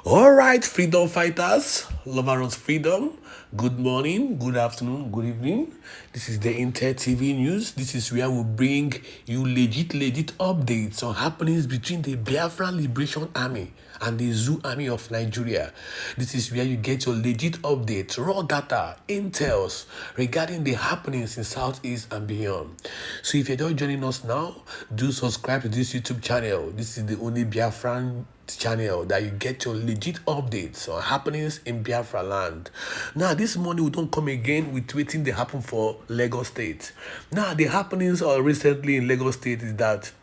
All right, freedom fighters, lovers of freedom. Good morning, good afternoon, good evening. This is the Tter TV news. This is where we bring you legit updates on happenings between the Biafran Liberation Army and the Zoo Army of Nigeria. This is where you get your legit updates, raw data, intels regarding the happenings in Southeast and beyond. So if you're just joining us now, do subscribe to this YouTube channel. This is the only Biafran channel that you get your legit updates on happenings in Biafra land. Now, this morning we don't come again with waiting they happen for Lagos State. Now, the happenings recently in Lagos State is that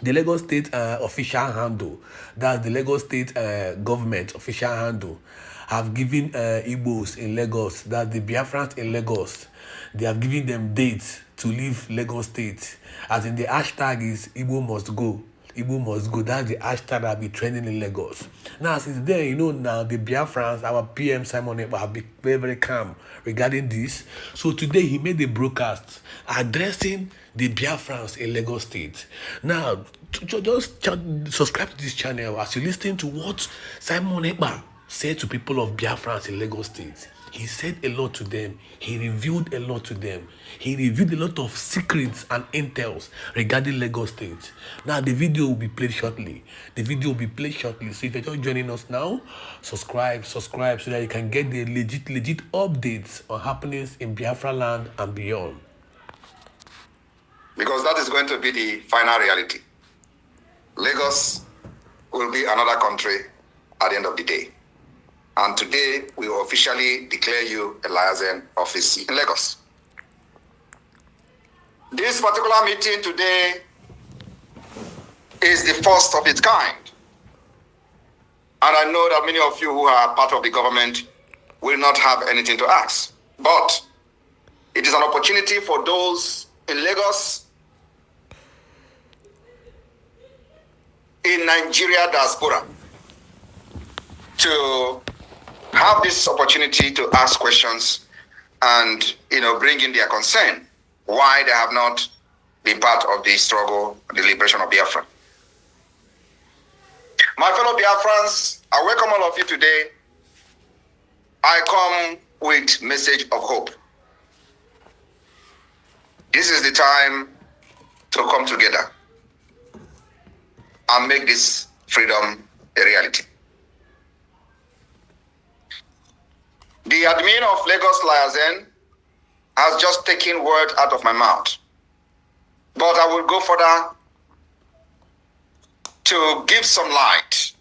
the Lagos State official handle, that's the Lagos State government official handle, have given Igbos in Lagos, that's the Biafrans in Lagos, they have given them dates to leave Lagos State. As in the hashtag is Igbo must go. Igbo must go. That's the hashtag that will be trending in Lagos. Now, since then, now the Biafrans, our PM Simon Epka, have been very calm regarding this. So today he made a broadcast addressing the Biafrans in Lagos State. Now, just subscribe to this channel as you listen to what Simon Epka said to people of Biafrans in Lagos State. He said a lot to them. He revealed a lot to them. He revealed a lot of secrets and intels regarding Lagos State. Now, the video will be played shortly. So if you're just joining us now, subscribe so that you can get the legit updates on happenings in Biafra land and beyond. Because that is going to be the final reality. Lagos will be another country at the end of the day. And today, we will officially declare you a liaison office in Lagos. This particular meeting today is the first of its kind. And I know that many of you who are part of the government will not have anything to ask. But it is an opportunity for those in Lagos, in Nigeria diaspora, to have this opportunity to ask questions and bring in their concern why they have not been part of the struggle, the liberation of Biafra. My fellow Biafrans, I welcome all of you today. I come with message of hope. This is the time to come together and make this freedom a reality. The admin of Lagos Liaison has just taken words out of my mouth. But I will go further to give some light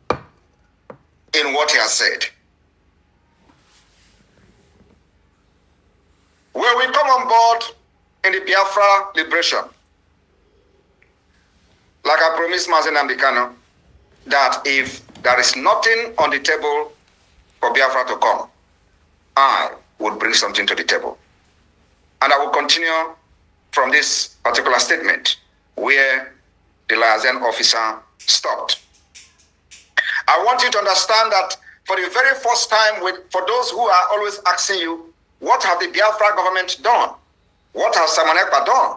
in what he has said. When we come on board in the Biafra liberation, like I promised Mazen Ambikano, that if there is nothing on the table for Biafra to come, I would bring something to the table. And I will continue from this particular statement where the liaison officer stopped. I want you to understand that for the very first time, for those who are always asking you, what have the Biafra government done? What has Simon Epka done?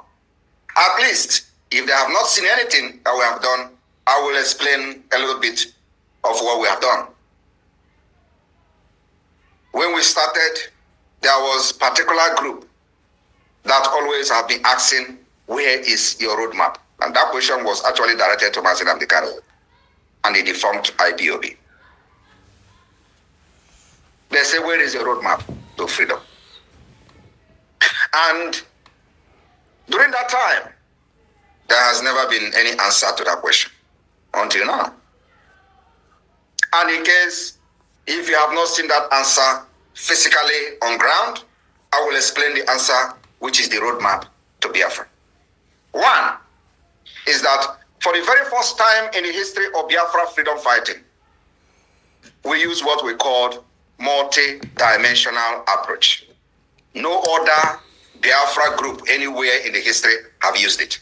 At least, if they have not seen anything that we have done, I will explain a little bit of what we have done. When we started, there was a particular group that always have been asking, where is your roadmap? And that question was actually directed to Mazen Abdikano and the defunct IPOB. They say, where is your roadmap to freedom? And during that time, there has never been any answer to that question until now. And in case, if you have not seen that answer physically on ground, I will explain the answer, which is the roadmap to Biafra. One is that for the very first time in the history of Biafra freedom fighting, we use what we called multi-dimensional approach. No other Biafra group anywhere in the history have used it.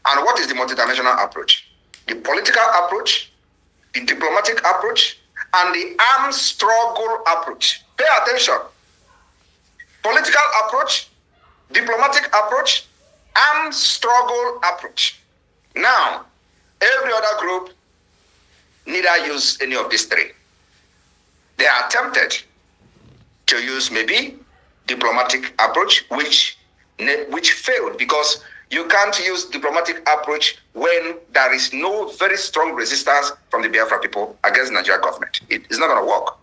And what is the multi-dimensional approach? The political approach, the diplomatic approach, and the armed struggle approach. Pay attention. Political approach, diplomatic approach, armed struggle approach. Now, every other group neither use any of these three. they attempted to use maybe diplomatic approach, which failed, because you can't use diplomatic approach when there is no very strong resistance from the Biafra people against the Nigerian government. It's not going to work.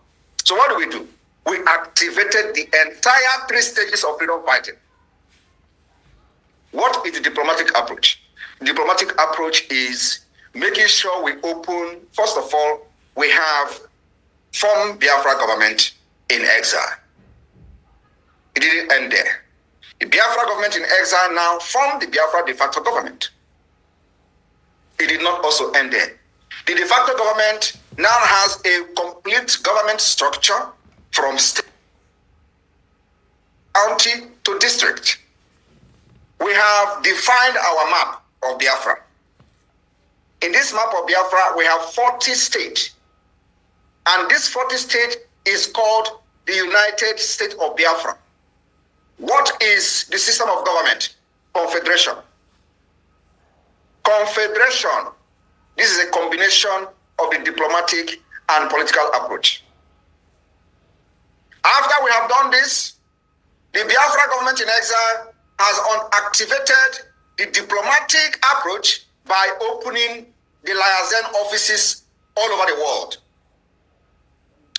So what do? We activated the entire 3 stages of freedom fighting. What is the diplomatic approach? The diplomatic approach is making sure we open, first of all, we have formed Biafra government in exile. It didn't end there. The Biafra government in exile now formed the Biafra de facto government. It did not also end there. The de facto government now has a complete government structure from state, county to district. We have defined our map of Biafra. In this map of Biafra, we have 40 states. And this 40 state is called the United States of Biafra. What is the system of government? Confederation. Confederation. This is a combination of the diplomatic and political approach. After we have done this, the Biafra government in exile has activated the diplomatic approach by opening the liaison offices all over the world,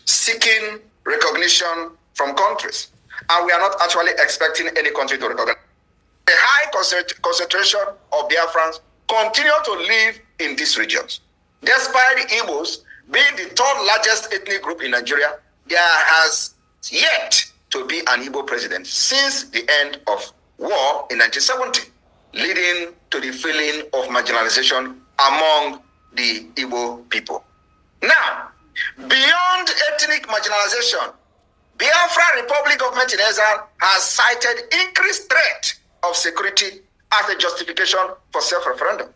seeking recognition from countries. And we are not actually expecting any country to recognize. A high concentration of Biafrans continue to live in these regions. Despite the Igbos being the 3rd largest ethnic group in Nigeria, there has yet to be an Igbo president since the end of war in 1970, leading to the feeling of marginalization among the Igbo people. Now, beyond ethnic marginalization, Biafra Republic government in exile has cited increased threat of security as a justification for self-referendum.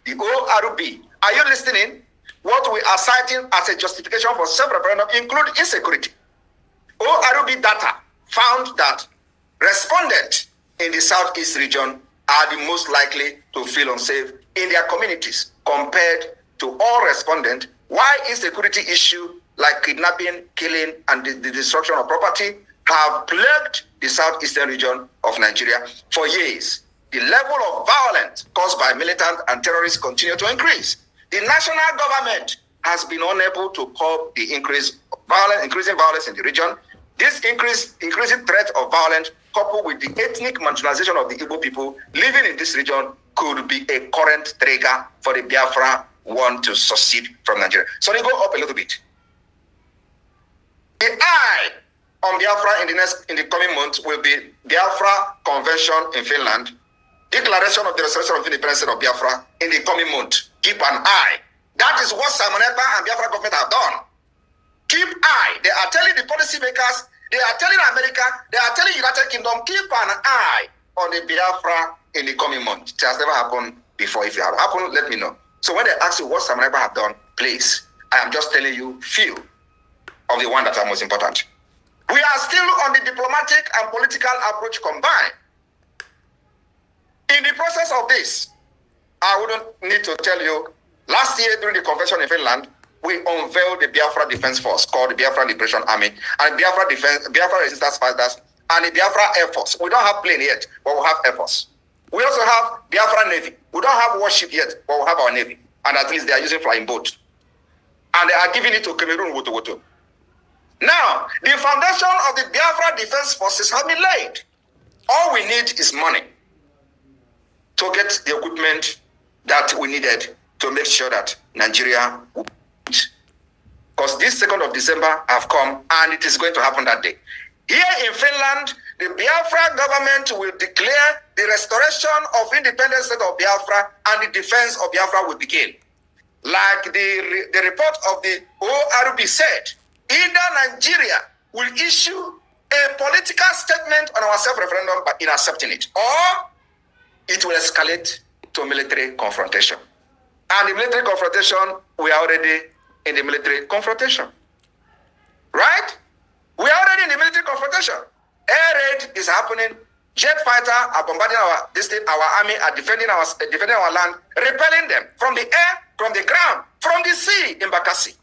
The ORB, are you listening? What we are citing as a justification for self-referendum include insecurity. ORB data found that respondents in the southeast region are the most likely to feel unsafe in their communities compared to all respondents, while insecurity issues like kidnapping, killing, and the destruction of property have plagued the southeastern region of Nigeria for years. The level of violence caused by militant and terrorists continue to increase. The national government has been unable to curb the increasing violence in the region. This increasing threat of violence, coupled with the ethnic marginalization of the Igbo people living in this region, could be a current trigger for the Biafra want to succeed from Nigeria. So they go up a little bit. The eye on Biafra in the coming months will be Biafra Convention in Finland, declaration of the restoration of independence of Biafra in the coming month. Keep an eye. That is what Simon Epka and Biafra government have done. Keep eye. They are telling the policymakers, they are telling America, they are telling United Kingdom, keep an eye on the Biafra in the coming month. It has never happened before. If it has happened, let me know. So when they ask you what Simon Epka have done, please, I am just telling you few of the one that are most important. We are still on the diplomatic and political approach combined. In the process of this, I wouldn't need to tell you, last year during the convention in Finland, we unveiled the Biafra Defense Force called the Biafra Liberation Army and Biafra Resistance Fighters and the Biafra Air Force. We don't have plane yet, but we have Air Force. We also have Biafra Navy. We don't have warship yet, but we have our Navy. And at least they are using flying boats. And they are giving it to Cameroon, Woto. Now, the foundation of the Biafra Defense Forces have been laid. All we need is money to get the equipment that we needed to make sure that Nigeria will eat. Because this 2nd of December have come and it is going to happen that day. Here in Finland, the Biafra government will declare the restoration of independent state of Biafra and the defense of Biafra will begin. Like the report of the ORB said, either Nigeria will issue a political statement on our self-referendum in accepting it, or it will escalate to military confrontation. And the military confrontation, we are already in the military confrontation. Right? We are already in the military confrontation. Air raid is happening. Jet fighter are bombarding our army are defending our land, repelling them from the air, from the ground, from the sea in Bakassi.